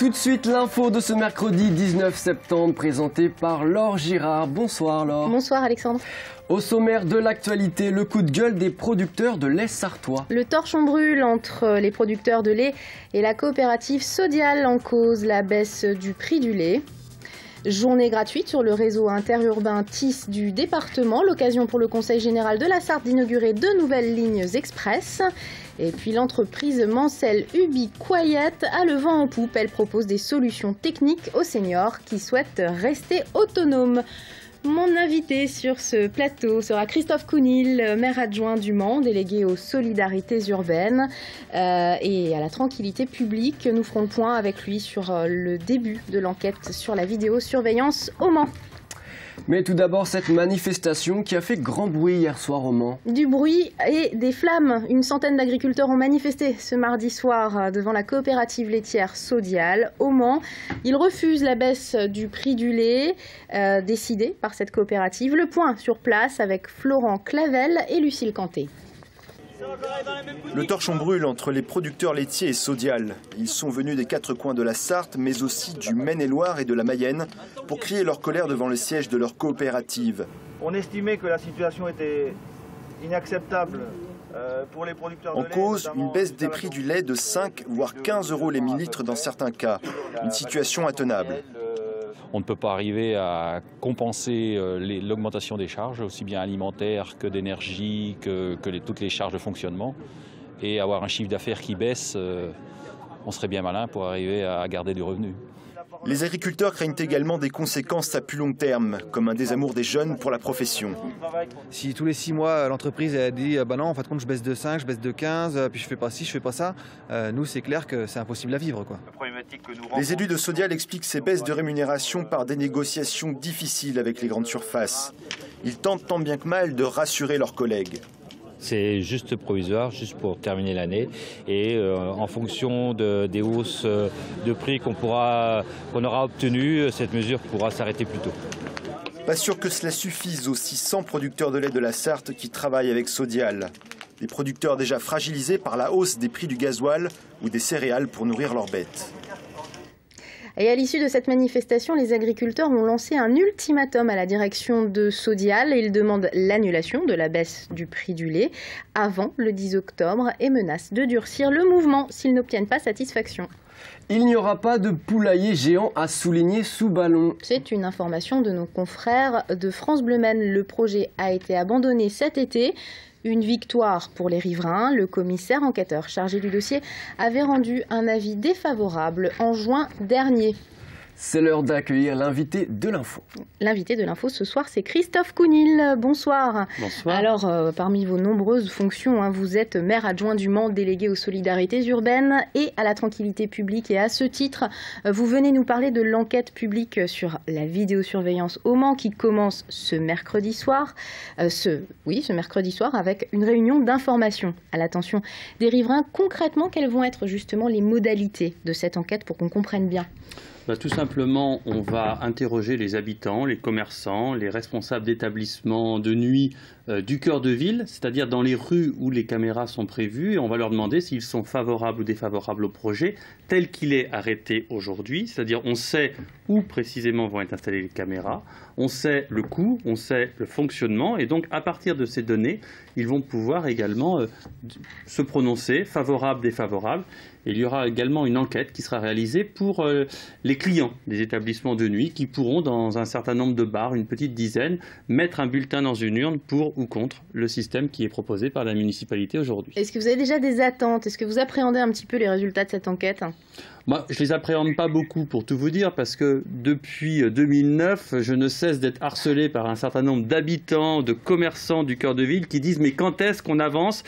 Tout de suite, l'info de ce mercredi 19 septembre, présentée par Laure Girard. Bonsoir Laure. Bonsoir Alexandre. Au sommaire de l'actualité, le coup de gueule des producteurs de lait sartois. Le torchon brûle entre les producteurs de lait et la coopérative Sodial, en cause la baisse du prix du lait. Journée gratuite sur le réseau interurbain TIS du département, l'occasion pour le Conseil général de la Sarthe d'inaugurer 2 nouvelles lignes express. Et puis l'entreprise Mancel Ubi Quiet a le vent en poupe. Elle propose des solutions techniques aux seniors qui souhaitent rester autonomes. Mon invité sur ce plateau sera Christophe Counil, maire adjoint du Mans, délégué aux solidarités urbaines et à la tranquillité publique. Nous ferons le point avec lui sur le début de l'enquête sur la vidéosurveillance au Mans. Mais tout d'abord, cette manifestation qui a fait grand bruit hier soir au Mans. Du bruit et des flammes. Une centaine d'agriculteurs ont manifesté ce mardi soir devant la coopérative laitière Sodial au Mans. Ils refusent la baisse du prix du lait décidée par cette coopérative. Le point sur place avec Florent Clavel et Lucille Canté. Le torchon brûle entre les producteurs laitiers et Sodial. Ils sont venus des 4 coins de la Sarthe, mais aussi du Maine-et-Loire et de la Mayenne, pour crier leur colère devant le siège de leur coopérative. On estimait que la situation était inacceptable pour les producteurs de lait. En cause, une baisse des prix du lait de 5 voire 15 € les millilitres dans certains cas. Une situation intenable. On ne peut pas arriver à compenser l'augmentation des charges, aussi bien alimentaires que d'énergie, que toutes les charges de fonctionnement. Et avoir un chiffre d'affaires qui baisse, on serait bien malin pour arriver à garder du revenu. Les agriculteurs craignent également des conséquences à plus long terme, comme un désamour des jeunes pour la profession. Si tous les 6 mois, l'entreprise a dit bah non, en fin de compte, je baisse de 5, je baisse de 15, puis je fais pas ci, je fais pas ça, nous, c'est clair que c'est impossible à vivre, quoi. Les élus de Sodial expliquent ces baisses de rémunération par des négociations difficiles avec les grandes surfaces. Ils tentent tant bien que mal de rassurer leurs collègues. C'est juste provisoire, juste pour terminer l'année. Et en fonction des hausses de prix qu'on aura obtenues, cette mesure pourra s'arrêter plus tôt. Pas sûr que cela suffise aux 600 producteurs de lait de la Sarthe qui travaillent avec Sodial. Des producteurs déjà fragilisés par la hausse des prix du gasoil ou des céréales pour nourrir leurs bêtes. Et à l'issue de cette manifestation, les agriculteurs ont lancé un ultimatum à la direction de Sodial. Ils demandent l'annulation de la baisse du prix du lait avant le 10 octobre et menacent de durcir le mouvement s'ils n'obtiennent pas satisfaction. Il n'y aura pas de poulailler géant à souligner sous ballon. C'est une information de nos confrères de France Bleu Maine. Le projet a été abandonné cet été. Une victoire pour les riverains. Le commissaire enquêteur chargé du dossier avait rendu un avis défavorable en juin dernier. C'est l'heure d'accueillir l'invité de l'info. L'invité de l'info ce soir, c'est Christophe Counil. Bonsoir. Bonsoir. Alors, parmi vos nombreuses fonctions, vous êtes maire adjoint du Mans, délégué aux solidarités urbaines et à la tranquillité publique. Et à ce titre, vous venez nous parler de l'enquête publique sur la vidéosurveillance au Mans qui commence ce mercredi soir. Ce mercredi soir avec une réunion d'information à l'attention des riverains. Concrètement, quelles vont être justement les modalités de cette enquête pour qu'on comprenne bien ? Tout simplement, on va interroger les habitants, les commerçants, les responsables d'établissements de nuit du cœur de ville, c'est-à-dire dans les rues où les caméras sont prévues, et on va leur demander s'ils sont favorables ou défavorables au projet tel qu'il est arrêté aujourd'hui, c'est-à-dire on sait où précisément vont être installées les caméras, on sait le coût, on sait le fonctionnement, et donc à partir de ces données, ils vont pouvoir également se prononcer, favorable, défavorable. Et il y aura également une enquête qui sera réalisée pour les clients des établissements de nuit qui pourront, dans un certain nombre de bars, une petite dizaine, mettre un bulletin dans une urne pour ou contre le système qui est proposé par la municipalité aujourd'hui. Est-ce que vous avez déjà des attentes? Est-ce que vous appréhendez un petit peu les résultats de cette enquête? Moi, je ne les appréhende pas beaucoup, pour tout vous dire, parce que depuis 2009, je ne cesse d'être harcelé par un certain nombre d'habitants, de commerçants du cœur de ville qui disent « mais quand est-ce qu'on avance ?»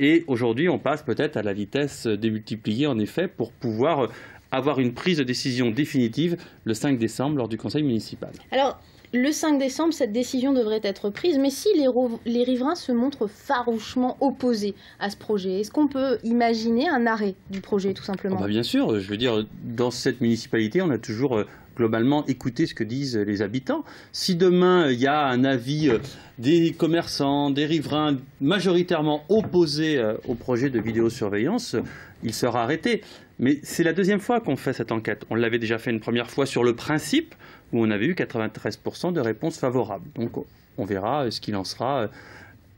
Et aujourd'hui, on passe peut-être à la vitesse démultipliée, en effet, pour pouvoir avoir une prise de décision définitive le 5 décembre lors du conseil municipal. Alors, le 5 décembre, cette décision devrait être prise, mais si les riverains se montrent farouchement opposés à ce projet, est-ce qu'on peut imaginer un arrêt du projet, tout simplement? Bien sûr, je veux dire, dans cette municipalité, on a toujours globalement écouté ce que disent les habitants. Si demain, il y a un avis des commerçants, des riverains majoritairement opposés au projet de vidéosurveillance, il sera arrêté. Mais c'est la deuxième fois qu'on fait cette enquête. On l'avait déjà fait une première fois sur le principe, où on avait eu 93% de réponses favorables. Donc on verra ce qu'il en sera.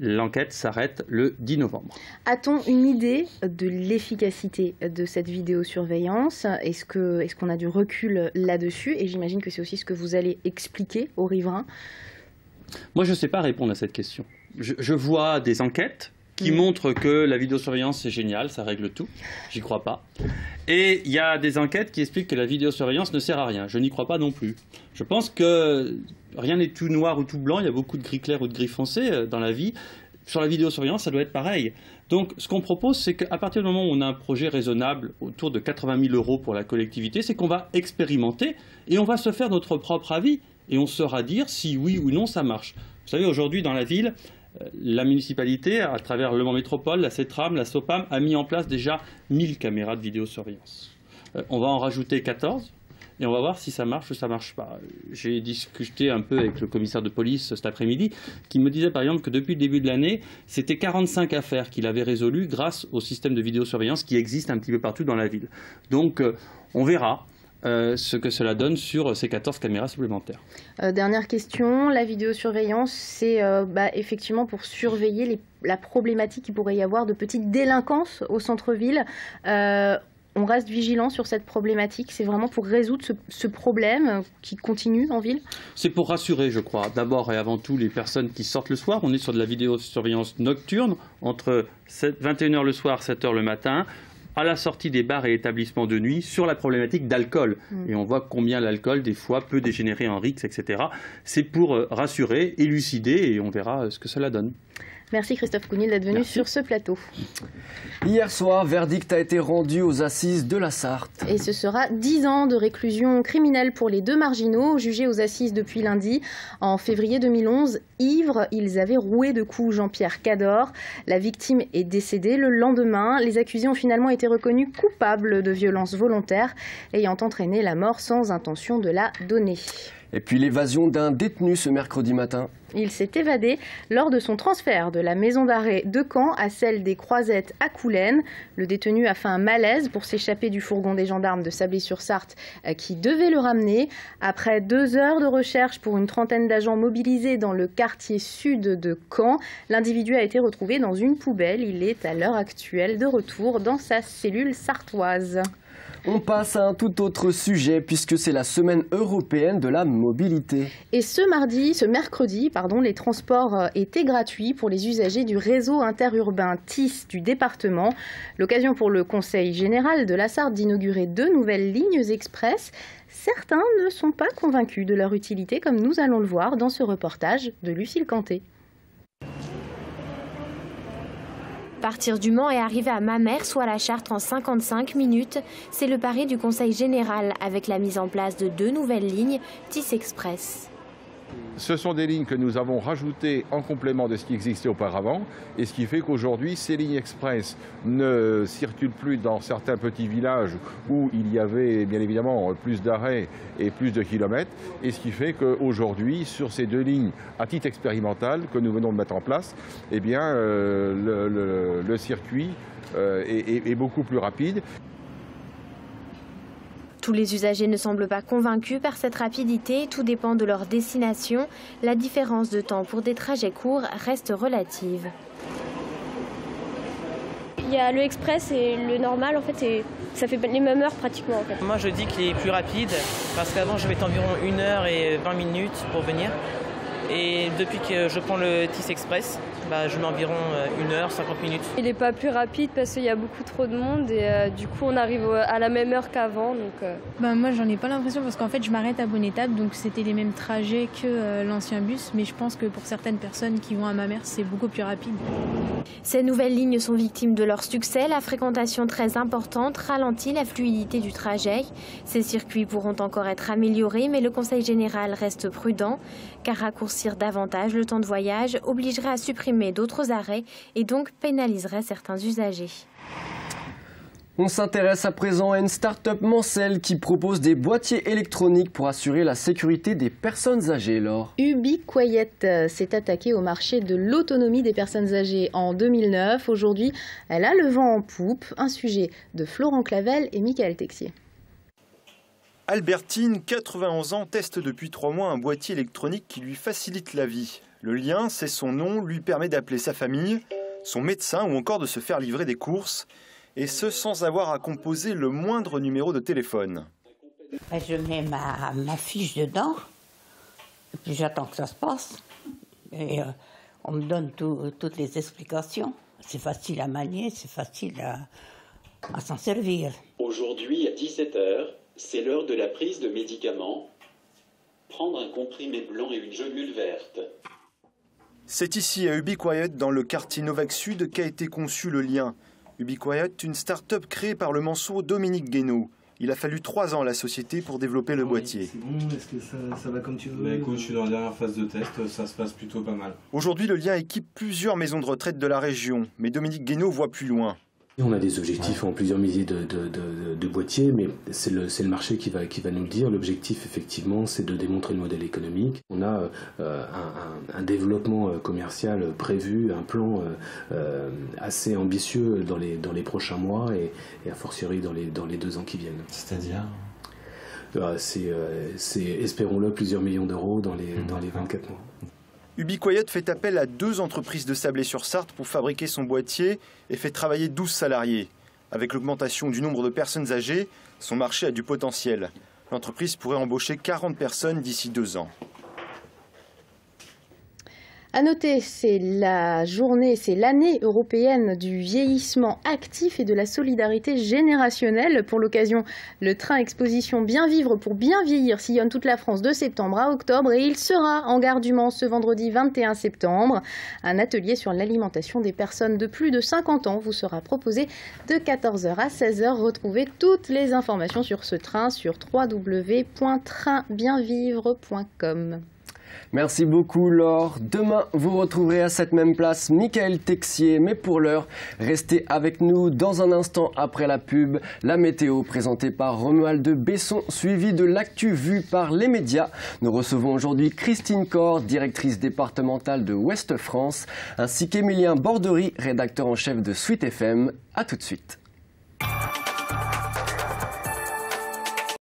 L'enquête s'arrête le 10 novembre. A-t-on une idée de l'efficacité de cette vidéosurveillance? Est-ce qu'on a du recul là-dessus? Et j'imagine que c'est aussi ce que vous allez expliquer aux riverains. Moi, je ne sais pas répondre à cette question. Je vois des enquêtes qui montrent que la vidéosurveillance c'est génial, ça règle tout. J'y crois pas. Et il y a des enquêtes qui expliquent que la vidéosurveillance ne sert à rien. Je n'y crois pas non plus. Je pense que rien n'est tout noir ou tout blanc. Il y a beaucoup de gris clair ou de gris foncé dans la vie. Sur la vidéosurveillance, ça doit être pareil. Donc, ce qu'on propose, c'est qu'à partir du moment où on a un projet raisonnable autour de 80 000 € pour la collectivité, c'est qu'on va expérimenter et on va se faire notre propre avis et on saura dire si oui ou non ça marche. Vous savez, aujourd'hui, dans la ville, la municipalité, à travers Le Mans Métropole, la CETRAM, la SOPAM, a mis en place déjà 1000 caméras de vidéosurveillance. On va en rajouter 14 et on va voir si ça marche ou ça ne marche pas. J'ai discuté un peu avec le commissaire de police cet après-midi qui me disait par exemple que depuis le début de l'année, c'était 45 affaires qu'il avait résolues grâce au système de vidéosurveillance qui existe un petit peu partout dans la ville. Donc on verra. Ce que cela donne sur ces 14 caméras supplémentaires. Dernière question, la vidéosurveillance, c'est effectivement pour surveiller la problématique qu'il pourrait y avoir de petite délinquance au centre-ville. On reste vigilant sur cette problématique, c'est vraiment pour résoudre ce problème qui continue en ville? C'est pour rassurer, je crois, d'abord et avant tout les personnes qui sortent le soir. On est sur de la vidéosurveillance nocturne, entre 21h le soir, 7h le matin, à la sortie des bars et établissements de nuit sur la problématique d'alcool. Et on voit combien l'alcool, des fois, peut dégénérer en rixes, etc. C'est pour rassurer, élucider, et on verra ce que cela donne. Merci Christophe Counil d'être venu sur ce plateau. Hier soir, verdict a été rendu aux assises de la Sarthe. Et ce sera 10 ans de réclusion criminelle pour les deux marginaux, jugés aux assises depuis lundi. En février 2011, ivres, ils avaient roué de coups Jean-Pierre Cador. La victime est décédée le lendemain. Les accusés ont finalement été reconnus coupables de violences volontaires, ayant entraîné la mort sans intention de la donner. Et puis l'évasion d'un détenu ce mercredi matin. Il s'est évadé lors de son transfert de la maison d'arrêt de Caen à celle des Croisettes à Coulennes. Le détenu a fait un malaise pour s'échapper du fourgon des gendarmes de Sablé-sur-Sarthe qui devait le ramener. Après 2 heures de recherche pour une trentaine d'agents mobilisés dans le quartier sud de Caen, l'individu a été retrouvé dans une poubelle. Il est à l'heure actuelle de retour dans sa cellule sartoise. On passe à un tout autre sujet puisque c'est la semaine européenne de la mobilité. Et ce mercredi, les transports étaient gratuits pour les usagers du réseau interurbain TIS du département. L'occasion pour le Conseil général de la Sarthe d'inaugurer 2 nouvelles lignes express. Certains ne sont pas convaincus de leur utilité, comme nous allons le voir dans ce reportage de Lucille Canté. Partir du Mans et arriver à Mamers ou à la Chartre en 55 minutes, c'est le pari du Conseil général avec la mise en place de 2 nouvelles lignes TIS Express. Ce sont des lignes que nous avons rajoutées en complément de ce qui existait auparavant et ce qui fait qu'aujourd'hui ces lignes express ne circulent plus dans certains petits villages où il y avait bien évidemment plus d'arrêts et plus de kilomètres, et ce qui fait qu'aujourd'hui sur ces 2 lignes à titre expérimental que nous venons de mettre en place, eh bien, le circuit est beaucoup plus rapide. Tous les usagers ne semblent pas convaincus par cette rapidité, tout dépend de leur destination. La différence de temps pour des trajets courts reste relative. Il y a le express et le normal, en fait, et ça fait les mêmes heures pratiquement. En fait. Moi je dis qu'il est plus rapide parce qu'avant je mettais environ 1 heure et 20 minutes pour venir. Et depuis que je prends le TIS Express, je mets environ 1 heure, 50 minutes. Il n'est pas plus rapide parce qu'il y a beaucoup trop de monde et du coup on arrive à la même heure qu'avant. Moi j'en ai pas l'impression parce qu'en fait je m'arrête à Bonne-Étape, donc c'était les mêmes trajets que l'ancien bus, mais je pense que pour certaines personnes qui vont à Mamers c'est beaucoup plus rapide. Ces nouvelles lignes sont victimes de leur succès. La fréquentation très importante ralentit la fluidité du trajet. Ces circuits pourront encore être améliorés, mais le Conseil général reste prudent, car raccourcir davantage le temps de voyage obligerait à supprimer d'autres arrêts et donc pénaliserait certains usagers. On s'intéresse à présent à une start-up mancelle qui propose des boîtiers électroniques pour assurer la sécurité des personnes âgées. Laure. Ubiquiet s'est attaquée au marché de l'autonomie des personnes âgées en 2009. Aujourd'hui, elle a le vent en poupe. Un sujet de Florent Clavel et Michael Texier. Albertine, 91 ans, teste depuis 3 mois un boîtier électronique qui lui facilite la vie. Le lien, c'est son nom, lui permet d'appeler sa famille, son médecin ou encore de se faire livrer des courses. Et ce, sans avoir à composer le moindre numéro de téléphone. Je mets ma fiche dedans, et puis j'attends que ça se passe. Et on me donne toutes les explications. C'est facile à manier, c'est facile à s'en servir. Aujourd'hui, à 17h, c'est l'heure de la prise de médicaments. Prendre un comprimé blanc et une gelule verte. C'est ici, à Ubiquiet, dans le quartier Novac Sud, qu'a été conçu le lien. Ubiquiet, une start-up créée par le manceau Dominique Guénaud. Il a fallu 3 ans à la société pour développer le boîtier. C'est bon, est-ce que ça va comme tu veux? Écoute, je suis dans la dernière phase de test, ça se passe plutôt pas mal. Aujourd'hui, le lien équipe plusieurs maisons de retraite de la région, mais Dominique Guénaud voit plus loin. On a des objectifs en plusieurs milliers de boîtiers, mais c'est le marché qui va nous le dire. L'objectif, effectivement, c'est de démontrer le modèle économique. On a un développement commercial prévu, un plan assez ambitieux dans les prochains mois et a fortiori dans les 2 ans qui viennent. C'est-à-dire c'est espérons-le, plusieurs millions d'euros dans les 24 mois. Ubiquiet fait appel à 2 entreprises de Sablé-sur-Sarthe pour fabriquer son boîtier et fait travailler 12 salariés. Avec l'augmentation du nombre de personnes âgées, son marché a du potentiel. L'entreprise pourrait embaucher 40 personnes d'ici 2 ans. À noter, c'est l'année européenne du vieillissement actif et de la solidarité générationnelle. Pour l'occasion, le train exposition Bien vivre pour bien vieillir sillonne toute la France de septembre à octobre et il sera en gare du Mans ce vendredi 21 septembre. Un atelier sur l'alimentation des personnes de plus de 50 ans vous sera proposé de 14h à 16h. Retrouvez toutes les informations sur ce train sur www.trainbienvivre.com. Merci beaucoup Laure. Demain, vous retrouverez à cette même place Michael Texier. Mais pour l'heure, restez avec nous. Dans un instant après la pub, la météo présentée par Romuald Besson, suivie de l'actu vue par les médias. Nous recevons aujourd'hui Christine Corr, directrice départementale de Ouest France, ainsi qu'Emilien Bordery, rédacteur en chef de Suite FM. A tout de suite.